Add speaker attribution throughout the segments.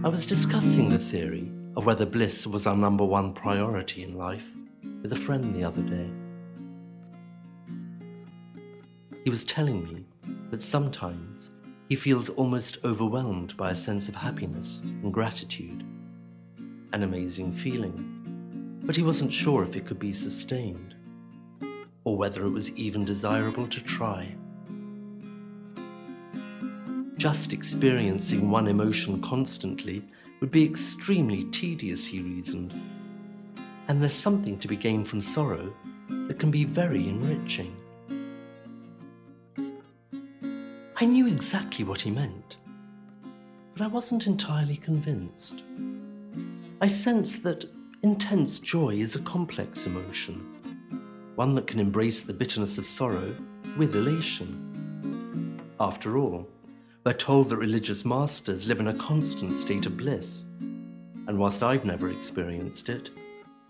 Speaker 1: I was discussing the theory of whether bliss was our number one priority in life with a friend the other day. He was telling me that sometimes he feels almost overwhelmed by a sense of happiness and gratitude, an amazing feeling, but he wasn't sure if it could be sustained, or whether it was even desirable to try. Just experiencing one emotion constantly would be extremely tedious, he reasoned, and there's something to be gained from sorrow that can be very enriching. I knew exactly what he meant, but I wasn't entirely convinced. I sensed that intense joy is a complex emotion, one that can embrace the bitterness of sorrow with elation. After all, we're told that religious masters live in a constant state of bliss, and whilst I've never experienced it,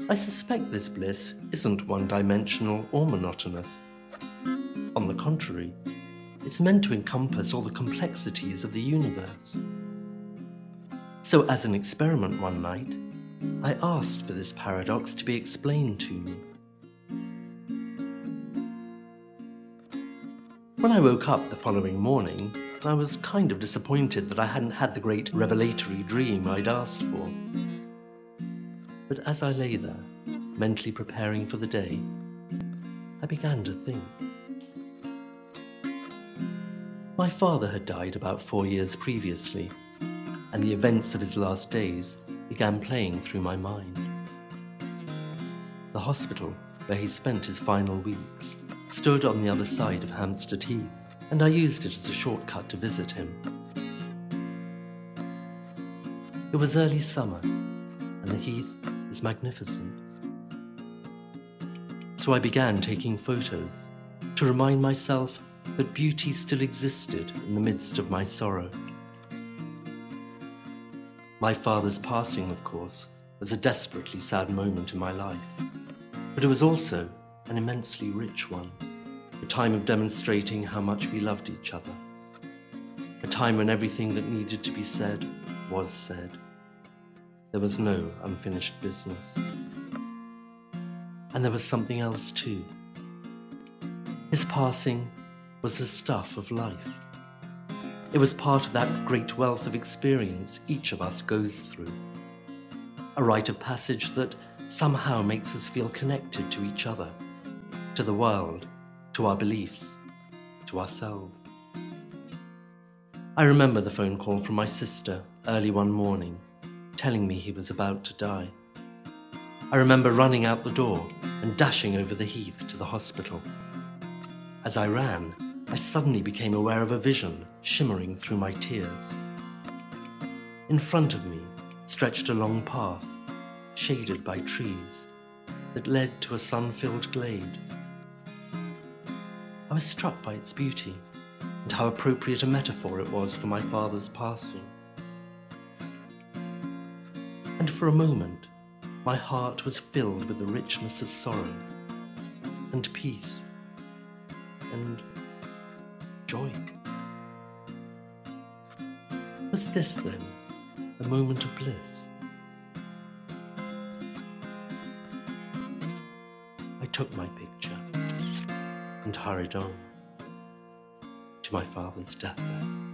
Speaker 1: I suspect this bliss isn't one-dimensional or monotonous. On the contrary, it's meant to encompass all the complexities of the universe. So as an experiment one night, I asked for this paradox to be explained to me. When I woke up the following morning, I was kind of disappointed that I hadn't had the great revelatory dream I'd asked for. But as I lay there, mentally preparing for the day, I began to think. My father had died about 4 years previously, and the events of his last days began playing through my mind. The hospital where he spent his final weeks stood on the other side of Hampstead Heath, and I used it as a shortcut to visit him. It was early summer, and the heath was magnificent. So I began taking photos to remind myself that beauty still existed in the midst of my sorrow. My father's passing, of course, was a desperately sad moment in my life, but it was also an immensely rich one, a time of demonstrating how much we loved each other, a time when everything that needed to be said was said. There was no unfinished business. And there was something else too. His passing was the stuff of life. It was part of that great wealth of experience each of us goes through, a rite of passage that somehow makes us feel connected to each other, to the world, to our beliefs, to ourselves. I remember the phone call from my sister early one morning, telling me he was about to die. I remember running out the door and dashing over the heath to the hospital. As I ran, I suddenly became aware of a vision shimmering through my tears. In front of me stretched a long path, shaded by trees, that led to a sun-filled glade. I was struck by its beauty and how appropriate a metaphor it was for my father's passing. And for a moment, my heart was filled with the richness of sorrow and peace and joy. Was this then a moment of bliss? I took my picture and hurried on to my father's deathbed.